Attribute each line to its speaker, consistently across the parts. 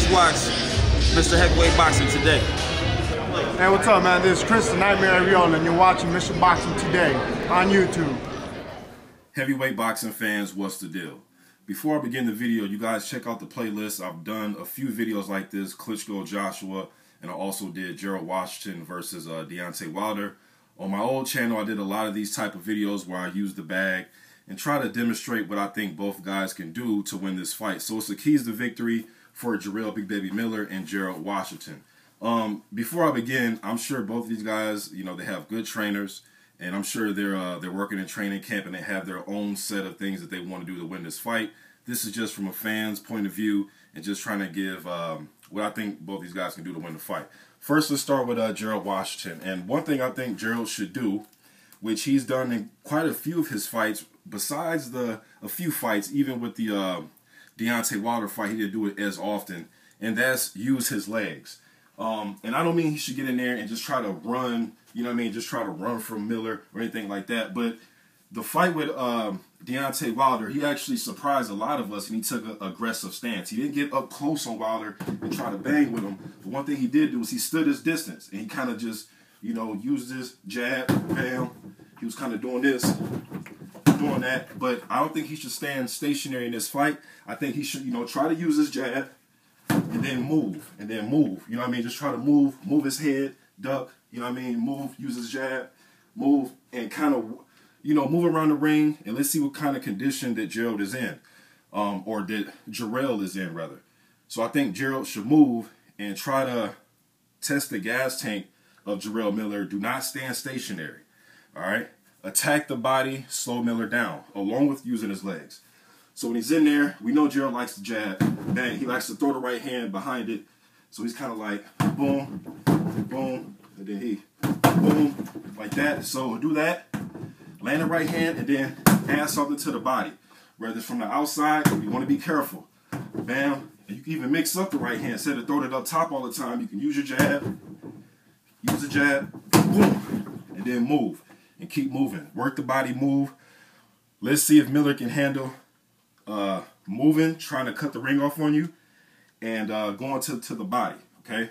Speaker 1: Let's watch Mr. Heavyweight Boxing Today.
Speaker 2: Hey, what's up, man? This is Chris the Nightmare Jarrell, and you're watching Mr. Boxing Today on YouTube.
Speaker 3: Heavyweight boxing fans, what's the deal? Before I begin the video, you guys check out the playlist. I've done a few videos like this, Klitschko Joshua, and I also did Gerald Washington versus Deontay Wilder. On my old channel, I did a lot of these type of videos where I use the bag and try to demonstrate what I think both guys can do to win this fight. So it's the keys to victory for Jarrell Big Baby Miller and Gerald Washington. Before I begin, I'm sure both of these guys, you know, they have good trainers, and I'm sure they're working in training camp and they have their own set of things that they want to do to win this fight. This is just from a fan's point of view and just trying to give what I think both these guys can do to win the fight. First, let's start with Gerald Washington. And one thing I think Gerald should do, which he's done in quite a few of his fights, besides a few fights, even with the Deontay Wilder fight, he didn't do it as often, and that's use his legs. And I don't mean he should get in there and just try to run, you know what I mean, just try to run from Miller or anything like that. But the fight with Deontay Wilder, he actually surprised a lot of us, and he took an aggressive stance. He didn't get up close on Wilder and try to bang with him. But one thing he did do was he stood his distance, and he kind of just, you know, used his jab, bam. He was kind of doing this, doing that. But I don't think he should stand stationary in this fight. I think he should, you know, try to use his jab and then move, you know what I mean? Just try to move his head, duck, you know what I mean? Move, use his jab, move, and kind of, you know, move around the ring, and let's see what kind of condition that Gerald is in, or that Jarrell is in, rather. So I think Gerald should move and try to test the gas tank of Jarrell Miller. Do not stand stationary, all right? Attack the body, slow Miller down, along with using his legs. So when he's in there, we know Gerald likes to jab, bang. He likes to throw the right hand behind it. So he's kind of like boom, boom, and then he boom, like that. So do that, land the right hand, and then add something to the body. Whether it's from the outside, you want to be careful. Bam, and you can even mix up the right hand. Instead of throwing it up top all the time, you can use your jab, use the jab, boom, and then move. And keep moving. Work the body, move. Let's see if Miller can handle moving, trying to cut the ring off on you, and going to the body, okay?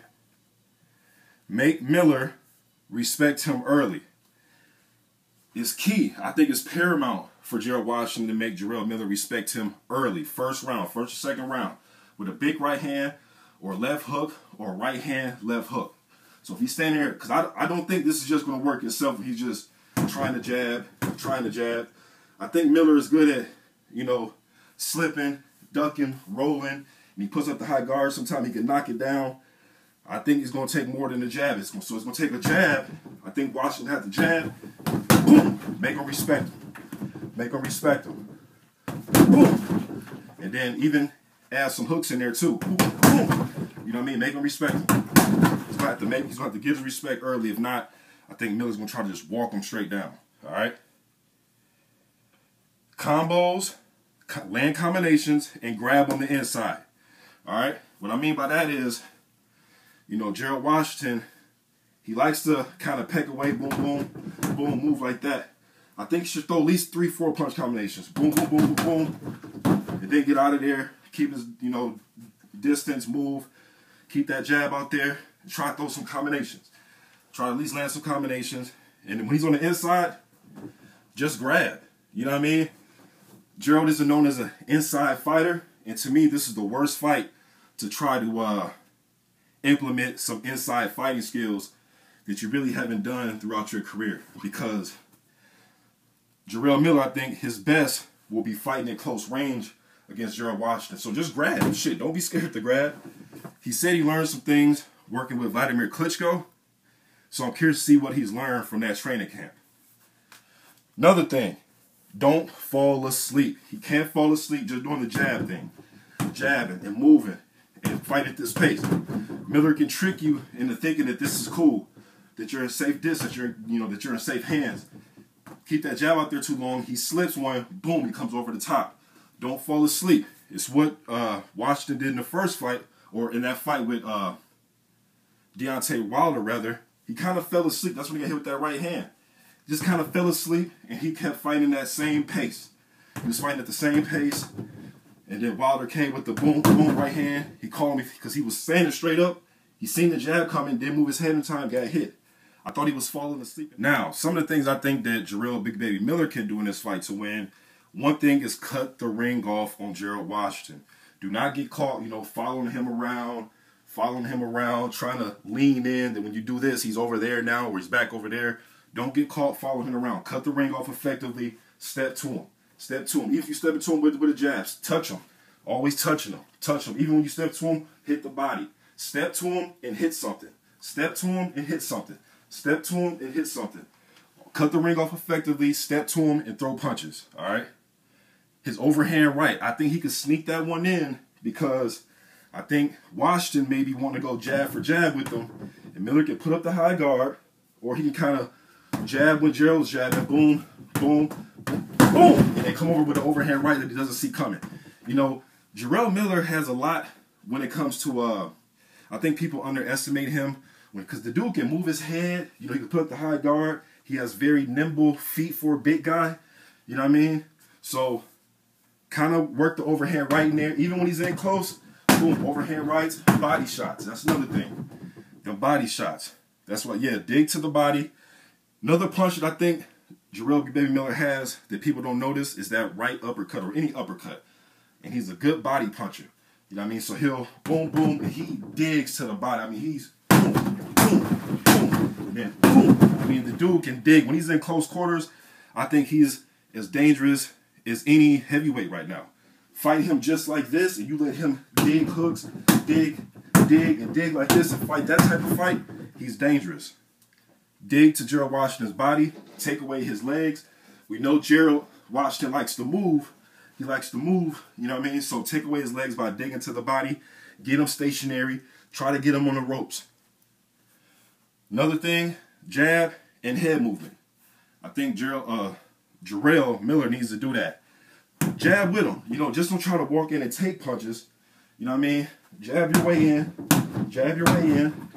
Speaker 3: Make Miller respect him early. It's key. I think it's paramount for Gerald Washington to make Jarrell Miller respect him early. First round, first or second round, with a big right hand or left hook or right hand, left hook. So if he's standing there, because I don't think this is just going to work itself if he's just trying to jab. I think Miller is good at, you know, slipping, ducking, rolling, and he puts up the high guard. Sometimes he can knock it down. I think it's going to take more than a jab. So it's going to take a jab. I think Washington has the jab. Boom! Make him respect him. Make him respect him. Boom! And then even add some hooks in there too. Boom! Boom! You know what I mean? Make him respect him. He's going to have to give his respect early. If not, I think Miller's going to try to just walk him straight down. All right? Combos, land combinations, and grab on the inside. All right? What I mean by that is, you know, Gerald Washington, he likes to kind of peck away, boom, boom, boom, move like that. I think he should throw at least 3-4 punch combinations. Boom, boom, boom, boom, boom. And then get out of there. Keep his, you know, distance, move. Keep that jab out there. And try to throw some combinations. Try to at least land some combinations. And when he's on the inside, just grab. You know what I mean? Gerald isn't known as an inside fighter. And to me, this is the worst fight to try to implement some inside fighting skills that you really haven't done throughout your career. Because Jarrell Miller, I think his best will be fighting at close range against Gerald Washington. So just grab. Shit, don't be scared to grab. He said he learned some things working with Vladimir Klitschko. So I'm curious to see what he's learned from that training camp. Another thing, don't fall asleep. He can't fall asleep just doing the jab thing. Jabbing and moving and fight at this pace. Miller can trick you into thinking that this is cool, that you're in safe distance, that you're in safe hands. Keep that jab out there too long. He slips one, boom, he comes over the top. Don't fall asleep. It's what Washington did in the first fight, or in that fight with Deontay Wilder, rather. He kind of fell asleep. That's when he got hit with that right hand. Just kind of fell asleep, and he kept fighting that same pace. He was fighting at the same pace, And then Wilder came with the boom, boom, right hand. He called me because he was standing straight up. He seen the jab coming, didn't move his head in time, got hit. I thought he was falling asleep. Now, some of the things I think that Jarrell Big Baby Miller can do in this fight to win, one thing is cut the ring off on Gerald Washington. Do not get caught, you know, following him around, trying to lean in. That when you do this, he's over there now, or he's back over there. Don't get caught following him around. Cut the ring off effectively. Step to him. Step to him. Even if you step into him with the jabs, touch him. Always touching him. Touch him. Even when you step to him, hit the body. Step to him and hit something. Step to him and hit something. Step to him and hit something. Cut the ring off effectively. Step to him and throw punches. All right? His overhand right. I think he could sneak that one in because I think Washington maybe want to go jab for jab with him. And Miller can put up the high guard, or he can kind of jab when Gerald's jabbing. Boom, boom, boom, boom. And they come over with an overhand right that he doesn't see coming. You know, Jarrell Miller has a lot when it comes to, I think people underestimate him because the dude can move his head. You know, he can put up the high guard. He has very nimble feet for a big guy. You know what I mean? So kind of work the overhand right in there. Even when he's in close, boom, overhand rights, body shots. That's another thing. The body shots. That's what, yeah, dig to the body. Another punch that I think Jarrell Baby Miller has that people don't notice is that right uppercut or any uppercut. And he's a good body puncher. You know what I mean? So he'll boom, boom, and he digs to the body. I mean, he's boom, boom, boom, and then boom. I mean, the dude can dig. When he's in close quarters, I think he's as dangerous as any heavyweight right now. Fight him just like this, and you let him dig hooks, dig, and dig like this, and fight that type of fight, he's dangerous. Dig to Gerald Washington's body, take away his legs. We know Gerald Washington likes to move. He likes to move, you know what I mean? So take away his legs by digging to the body, get him stationary, try to get him on the ropes. Another thing, jab and head movement. I think Jarrell Miller needs to do that. Jab with him. You know, just don't try to walk in and take punches. You know what I mean? Jab your way in. Jab your way in.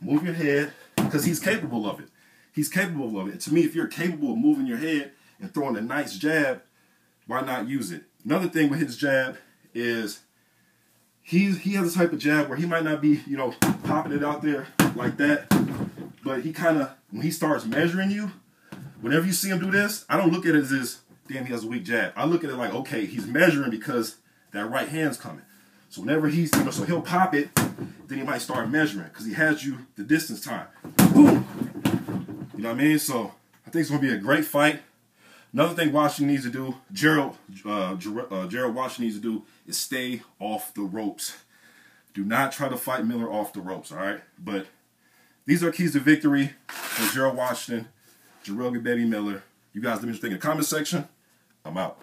Speaker 3: Move your head. Because he's capable of it. He's capable of it. To me, if you're capable of moving your head and throwing a nice jab, why not use it? Another thing with his jab is he has a type of jab where he might not be, you know, popping it out there like that. But he kind of, when he starts measuring you, whenever you see him do this, I don't look at it as this, damn, he has a weak jab. I look at it like, okay, he's measuring because that right hand's coming. So whenever he's, you know, so he'll pop it, then he might start measuring because he has you the distance time. Boom! You know what I mean? So I think it's going to be a great fight. Another thing Washington needs to do, Gerald Washington needs to do is stay off the ropes. Do not try to fight Miller off the ropes, all right? But these are keys to victory for Gerald Washington, Jarrell Baby Miller. You guys let me know what you think in the comment section. I'm out.